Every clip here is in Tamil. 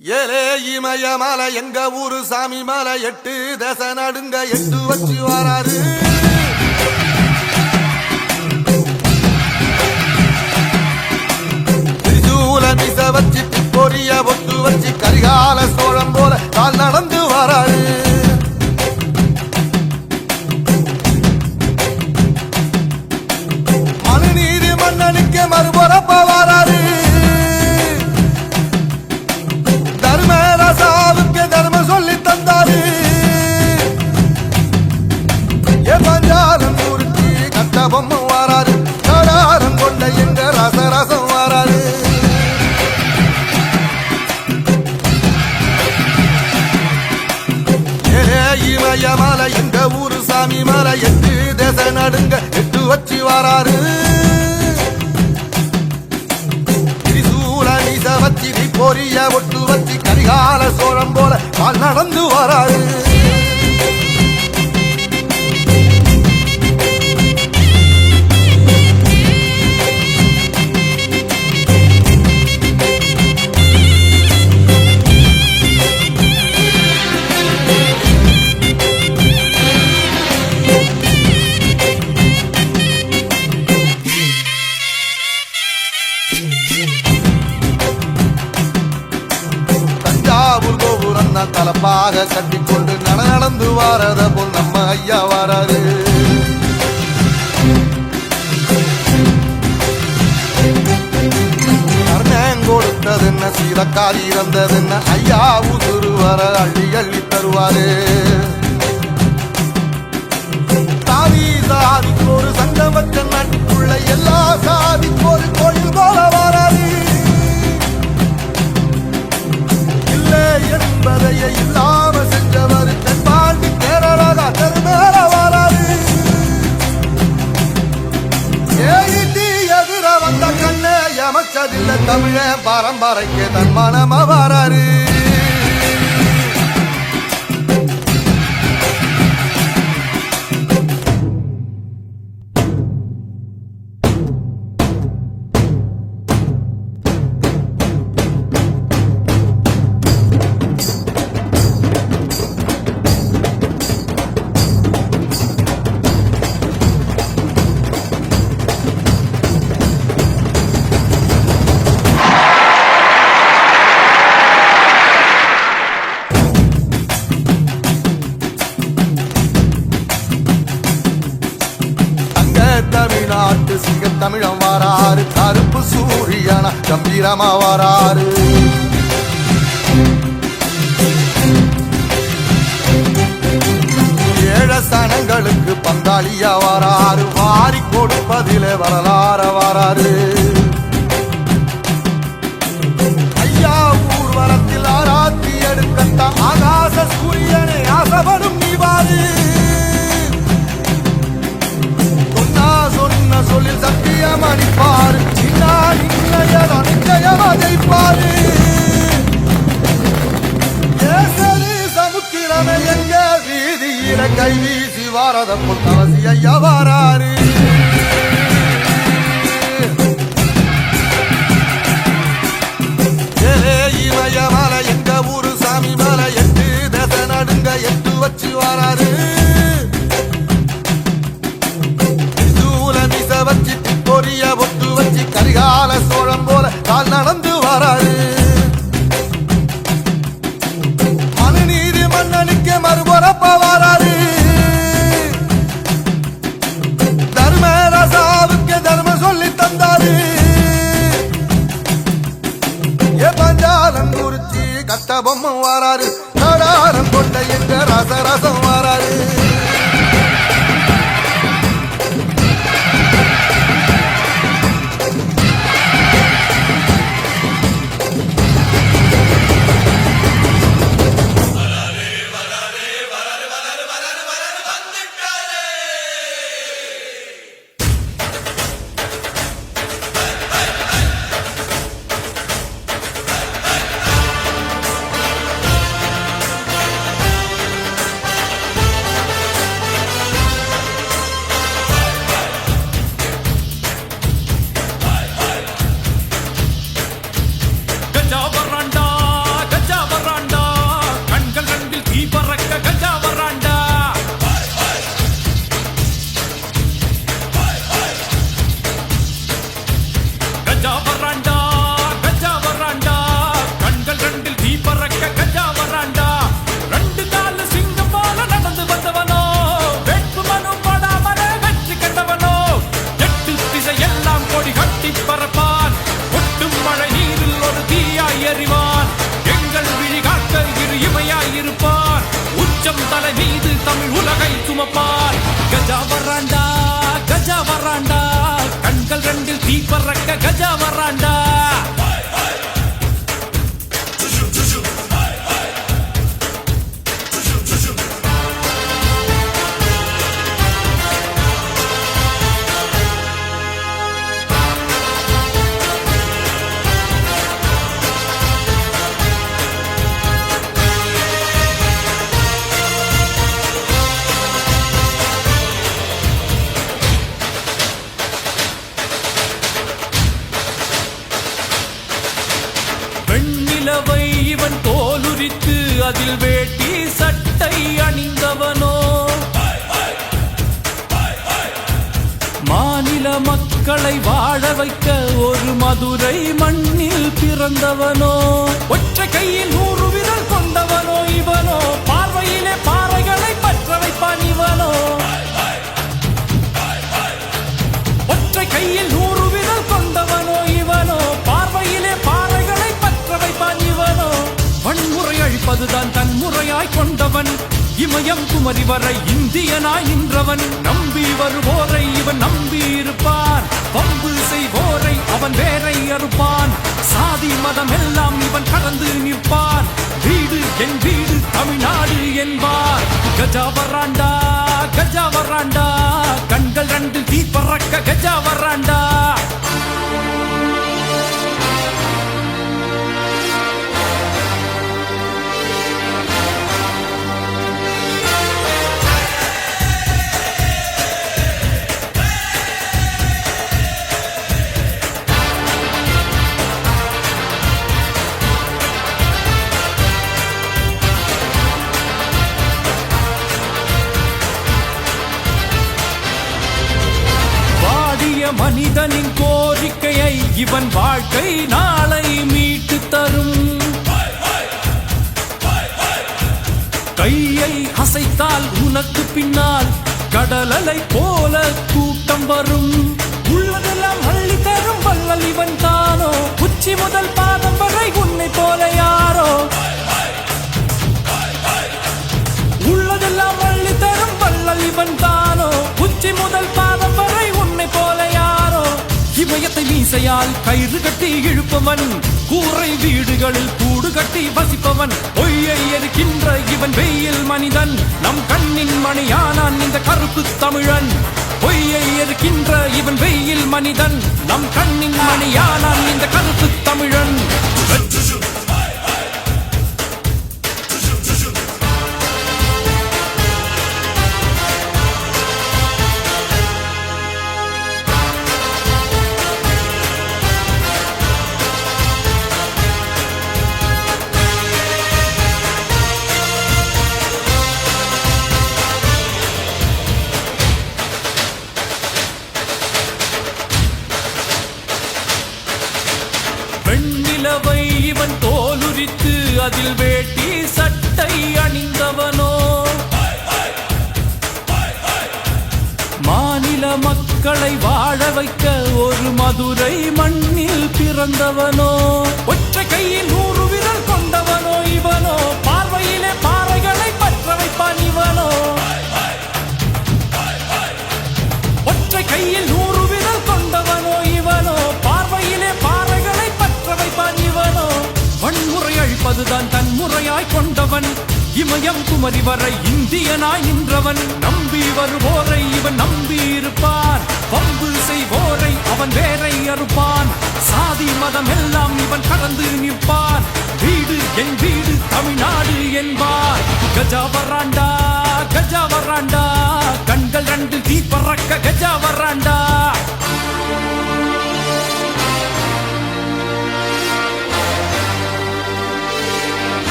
ஏலே இமய மலை எங்க ஊரு சாமி மலை 8 தேச நடுங்க 8 வச்சு வராரு. திரிசூல மிச வச்சு பொரிய ஒட்டு வச்சு கரிகால சோழம் போல கால் நடந்து வராரு. மனுநீதி மன்னனுக்கு மறுபுறப்ப வராரு. தர்மம் சொல்லி தந்தாரு. பஞ்சாலம் குறிச்சி கட்ட பொம்மை வாராரு. கடாரம் கொண்ட எங்க ரசரசம் வாராரு. இமய மலை எங்க ஊரு சாமி மலை 8 தேச நடுங்க 8 வச்சு வாராரு. வச்சி பொரிய ஒட்டு வச்சி கரிகால சோழம் போல கால் நடந்து வராரு. தலப்பாக கட்டிக்கொண்டு நடந்து வாரத போல் நம்ம ஐயா வாராரு. கொடுத்தது என்ன சீரக்காதி இறந்தது என்ன ஐயா உசுறு வர அள்ளி அள்ளி தருவாரு. சாதி சாதிக்கு ஒரு சங்கம் வச்ச நாட்டுக்குள்ள எல்லா சாதிக்கு ஒரு கோயில் போல வாராரு. என்பதையே இல்லாம செஞ்சவர் தென்பாண்டி கேரளா தெருமேல வராது. ஏடி எதிர வந்த கண்ணே எமச்சதில்லை தமிழ பரம்பரைக்கு தன் மனம வராரு. தமிழ்நாட்டு சிங்க தமிழம் வாராரு. கருப்பு சூரியனா கம்பீரமா வாராரு. ஏழ சனங்களுக்கு பங்காளியா வாராரு. வாரி கொடுப்பதிலே வரலாற வாராரு. ஐயா ஊர்வலத்தில் ஆராத்தி எடுக்கட்ட ஆகாச சூரியனை ஆசைப்படும் நீவாரு. சொல்லில் சத்தியம் அடிப்பாரு. நிச்சயமதைப்பாரு. சமுத்திரமே எங்க வீதியில கை வீசி வாரத பொத்தவசி ஐயா வாராரு. இமய மலை எங்க ஊரு சாமி மலை 8 தேச நடுங்க 8 வச்சு வாராரு. வச்சு பொரிய ஒட்டு வச்சு கரிகால சோழம் போல கால் நடந்து வராரு. மனுநீதி மன்னனுக்கு மறுபுறப்ப வராரு. தர்மராசாவுக்கு தர்மம் சொல்லி தந்தாரு. பஞ்சாலம் குறிச்சி கட்ட பொம்மை வாராரு. கடாரம் கொண்ட எங்க ரசரசம் வாராரு. தலை மீது தமிழ் உலகை சுமப்பார். கஜா வராண்டா கஜா வராண்டா, கண்கள் ரெண்டில் தீ பறக்க கஜா வராண்டா. வெண்ணிலவை இவன் தோலுரித்து அதில் வேட்டி சட்டை அணிந்தவனோ, மாநில மக்களை வாழ வைக்க ஒரு மதுரை மண்ணில் பிறந்தவனோ, ஒற்றை கையில் 100 விரல் கொண்டவனோ இவனோ, பார்வையிலே பாறைகளை பற்ற வைப்பான் இவனோ. ஒற்றை கையில் 100 விரல் கொண்டவனோ இவனோ, பார்வையிலே பாறைகளை பற்ற வைப்பான் இவனோ. வன்முறை அழிப்பதுதான் தன் முறையாய் கொண்டவன், இமயம் குமரி வரை இந்தியனாய் நின்றவன். நம்பி வருவோரை இவன் நம்பி இருப்பான், பம்பு செய்வோரை அவன் வேரை அறுப்பான். சாதி மதம் எல்லாம் இவன் கடந்து நிற்பான், வீடு என் வீடு தமிழ்நாடு என்பார். கஜா வராண்டா கஜா வராண்டா, கண்கள் ரெண்டு தீ பறக்க கஜா வராண்டா. மனிதனின் கோரிக்கையை இவன் வாழ்க்கை நாளை மீட்டு தரும். கையை அசைத்தால் உனக்கு பின்னால் கடலலை போல கூட்டம் வரும். உள்ளதெல்லாம் அள்ளி தரும் வள்ளல் இவன் தானோ, உச்சி முதல் பாதம் வரை உன்னை போல யாரோ. உள்ளதெல்லாம் அள்ளி தரும் வள்ளல் இவன் தானோ, உச்சி முதல் பாதம் வரை உன்னை போல யாரோ. இமயத்தை மீசையால் கயிறு கட்டி இழுப்பவன், கூரை வீடுகளில் கூடு கட்டி வசிப்பவன். பொய்யை எரிக்கின்ற இவன் வெயில் மனிதன், நம் கண்ணின் மணியானான் இந்த கருப்பு தமிழன். பொய்யை எரிக்கின்ற இவன் வெயில் மனிதன், நம் கண்ணின் மணியானான் இந்த கருப்பு தமிழன். வெண்ணிலவை இவன் தோலுரித்து அதில் வேட்டி சட்டை அணிந்தவனோ, மாநில மக்களை வாழ வைக்க ஒரு மதுரை மண்ணில் பிறந்தவனோ. ஒற்றை கையில் 100 விரல் கொண்டவனோ இவனோ, பார்வையிலே பாறைகளை பற்ற வைப்பான் இவனோ. ஒற்றை கையில் 100 விரல் கொண்டவனோ இவனோ, பார்வையிலே பாறைகளை பற்ற வைப்பான் இவனோ. வன்முறை அழிப்பதுதான் தன் முறையாய் கொண்டவன், இமயம் குமரி வரை இந்தியனாய் நின்றவன். நம்பி வருவோரை இவன் நம்பி இருப்பான், பம்பு செய்வோரை அவன் வேரை அறுப்பான். சாதி மதம் எல்லாம் இவன் கடந்து நிற்பான், வீடு என் வீடு தமிழ்நாடு என்பார். கஜா வராண்டா கஜா வராண்டா, கண்கள் ரெண்டு தீ பறக்க கஜா வராண்டா.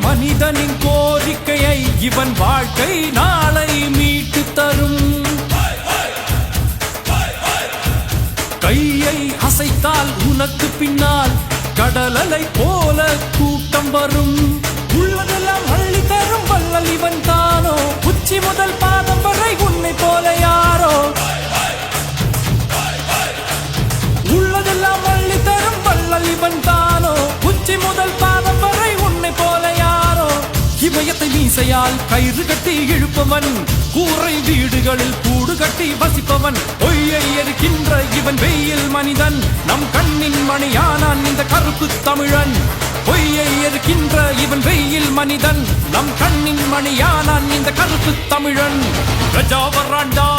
மனிதனின் கோரிக்கையை இவன் வாழ்க்கை நாளை மீட்டு தரும். கையை அசைத்தால் உனக்கு பின்னால் கடலலை போல கூட்டம் வரும். உள்ளதெல்லாம் அள்ளி தரும் வள்ளல் இவன் தானோ, உச்சி முதல் பாதம் வரை உன்னை போல யாரோ. உள்ளதெல்லாம் அள்ளி தரும் வள்ளல் இவன் தானோ, உச்சி முதல் பாதம் வரை உன்னை போல யாரோ. இமயத்தை மீசையால் கயிறு கட்டி இழுப்பவன், கூரை வீடுகளில் கூடு கட்டி வசிப்பவன். பொய்யை எரிக்கின்ற இவன் வெயில் மனிதன், நம் கண்ணின் மணியானான் இந்த கருப்பு தமிழன். பொய்யை எரிக்கின்ற இவன் வெயில் மனிதன், நம் கண்ணின் மணியானான் இந்த கருப்பு தமிழன். பிரஜா வராண்டா